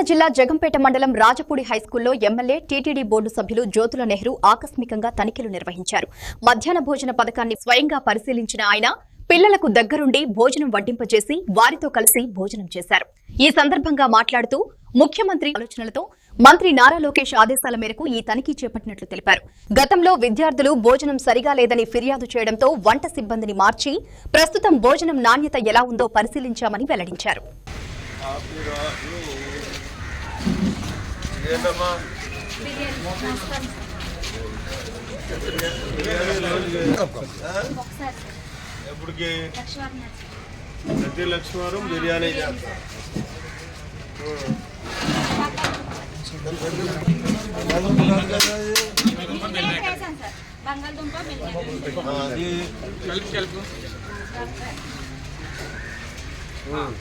జిల్లా జగంపేట మండలం Rajapudi హైస్కూల్లో MLA TTD board సభ్యులు జ్యోతుల నెహ్రూ ఆకస్మికంగా తనిఖీలు నిర్వహించారు. మధ్యాహ్న భోజన పథకాన్ని స్వయంగా పరిశీలించిన ఆయన పిల్లలకు దగ్గరుండి భోజనం వడ్డింపజేసి వారితో కలిసి భోజనం చేశారు. ఈ సందర్భంగా మాట్లాడుతూ ముఖ్యమంత్రి ఆలోచనలతో మంత్రి నారా లోకేష్ ఆదేశాల మేరకు ఈ తనిఖీ చేపట్టినట్లు తెలిపారు. గతంలో విద్యార్థులు భోజనం సరిగా లేదని ఫిర్యాదు చేయడంతో వంట సిబ్బందిని మార్చి ప్రస్తుతం భోజనం నాణ్యత ఎలా ఉందో పరిశీలించామని వెల్లడించారు. ఎప్పటికి ప్రతి లక్ష్మీవారం బిర్యానీ చేస్తాం.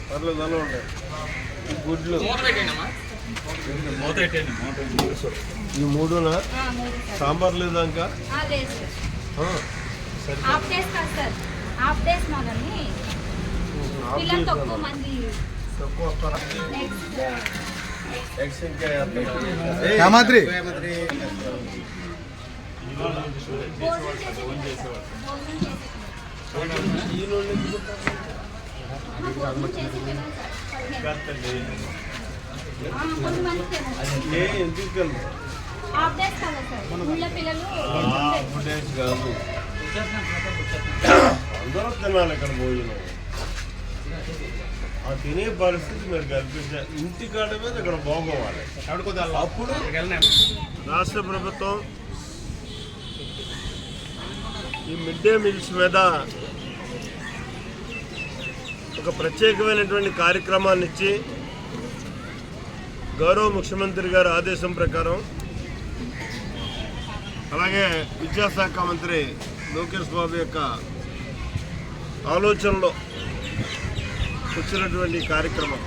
పర్లేదు అలా ఉంటాయి. గుడ్లు ఈ మూడునా సాంబార్ లేదా ఇంకా అందరూ తినాలి ఇక్కడ భోజనం. ఆ తినే పరిస్థితి మీరు కల్పించాలి. ఇంటికాడ మీద ఇక్కడ బాగోవాలి. అప్పుడు రాష్ట్ర ప్రభుత్వం ఈ మిడ్ డే మీల్స్ మీద ఒక ప్రత్యేకమైనటువంటి కార్యక్రమాన్ని ఇచ్చి గౌరవ ముఖ్యమంత్రి గారి ఆదేశం ప్రకారం అలాగే విద్యాశాఖ మంత్రి లోకేష్ బాబు యొక్క ఆలోచనలో వచ్చినటువంటి కార్యక్రమం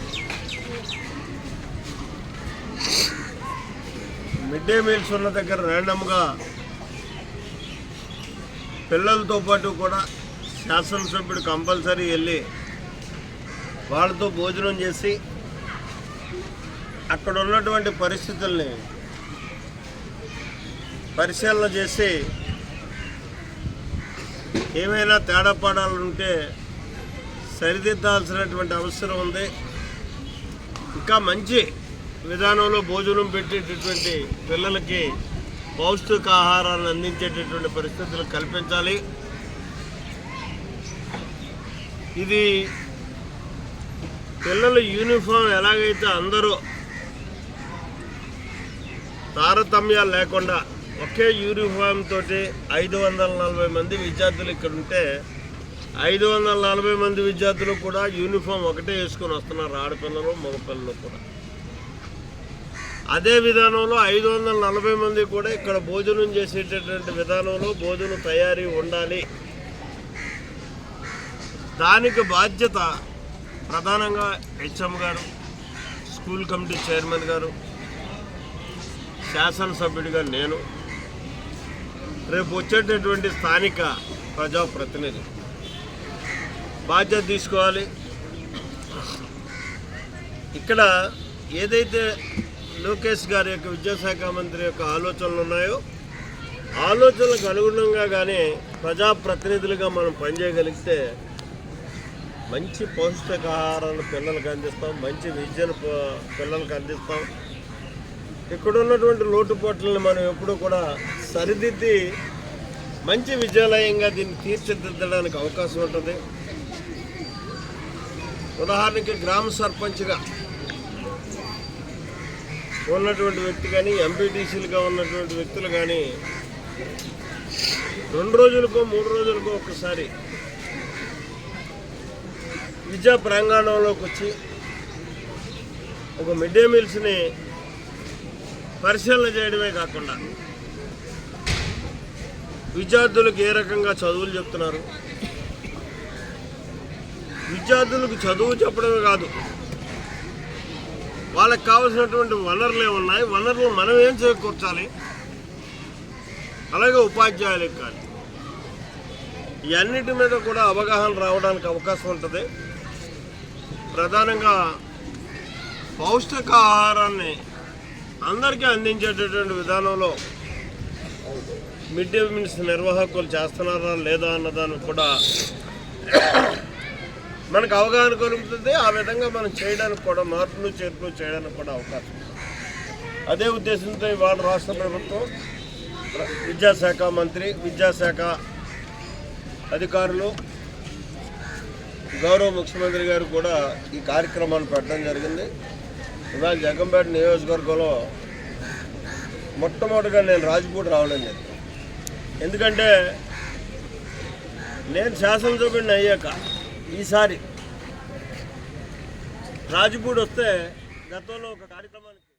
మిడ్ డే మీల్స్ ఉన్న దగ్గర ర్యాండమ్గా పిల్లలతో పాటు కూడా శాసనసభ్యుడు కంపల్సరీ వెళ్ళి వాళ్ళతో భోజనం చేసి అక్కడ ఉన్నటువంటి పరిస్థితుల్ని పరిశీలన చేసి ఏమైనా తేడాపాడాలు ఉంటే సరిదిద్దాల్సినటువంటి అవసరం ఉంది. ఇంకా మంచి విధానంలో భోజనం పెట్టేటటువంటి పిల్లలకి పౌష్టికాహారాన్ని అందించేటటువంటి పరిస్థితులు కల్పించాలి. ఇది పిల్లల యూనిఫామ్ ఎలాగైతే అందరూ తారతమ్యాలు లేకుండా ఒకే యూనిఫామ్ తోటి 540 మంది విద్యార్థులు ఇక్కడ ఉంటే 540 మంది విద్యార్థులు కూడా యూనిఫామ్ ఒకటే వేసుకొని వస్తున్నారు, ఆడపిల్లలు మగపిల్లలు కూడా. అదే విధానంలో 540 మంది కూడా ఇక్కడ భోజనం చేసేటటువంటి విధానంలో భోజనం తయారీ ఉండాలి. దానికి బాధ్యత ప్రధానంగా హెచ్ఎం గారు, స్కూల్ కమిటీ చైర్మన్ గారు, శాసనసభ్యుడిగా నేను, రేపు వచ్చేటటువంటి స్థానిక ప్రజాప్రతినిధి బాధ్యత తీసుకోవాలి. ఇక్కడ ఏదైతే లోకేష్ గారి యొక్క విద్యాశాఖ మంత్రి యొక్క ఆలోచనలు ఉన్నాయో ఆలోచనలకు అనుగుణంగా కానీ ప్రజాప్రతినిధులుగా మనం పనిచేయగలిగితే మంచి పౌష్టికాహారాన్ని పిల్లలకు అందిస్తాం, మంచి విద్యను పిల్లలకు అందిస్తాం. ఇక్కడ ఉన్నటువంటి లోటుపాట్లను మనం ఎప్పుడూ కూడా సరిదిద్ది మంచి విద్యాలయంగా దీన్ని తీర్చిదిద్దడానికి అవకాశం ఉంటుంది. ఉదాహరణకి గ్రామ సర్పంచ్గా ఉన్నటువంటి వ్యక్తి కానీ ఎంపీటీసీలుగా ఉన్నటువంటి వ్యక్తులు కానీ 2 రోజులకో 3 రోజులకో ఒకసారి విద్యా ప్రాంగణంలోకి వచ్చి ఒక మిడ్ డే మీల్స్ని పరిశీలన చేయడమే కాకుండా విద్యార్థులకు ఏ రకంగా చదువులు చెప్తున్నారు, విద్యార్థులకు చదువు చెప్పడమే కాదు వాళ్ళకి కావాల్సినటువంటి వనరులు ఏమున్నాయి, వనరులు మనం ఏం చేకూర్చాలి, అలాగే ఉపాధ్యాయులకు కానీ ఇవన్నిటి మీద కూడా అవగాహన రావడానికి అవకాశం ఉంటుంది. ప్రధానంగా పౌష్టికాహారాన్ని అందరికీ అందించేటటువంటి విధానంలో మిడ్ డే మీల్స్ నిర్వాహకులు చేస్తున్నారా లేదా అన్నదానికి కూడా మనకు అవగాహన కలుగుతుంది. ఆ విధంగా మనం చేయడానికి కూడా మార్పులు చేర్పులు చేయడానికి కూడా అవకాశం ఉంది. అదే ఉద్దేశంతో ఇవాళ రాష్ట్ర ప్రభుత్వం విద్యాశాఖ మంత్రి, విద్యాశాఖ అధికారులు, గౌరవ ముఖ్యమంత్రి గారు కూడా ఈ కార్యక్రమాన్ని పెట్టడం జరిగింది. ఇవాళ జగ్గంపేట నియోజకవర్గంలో మొట్టమొదటిగా నేను రాజపూడి రావడం జరిగింది. ఎందుకంటే నేను శాసనసభ్యుడిని అయ్యాక ఈసారి రాజపూడి వస్తే గతంలో ఒక కార్యక్రమానికి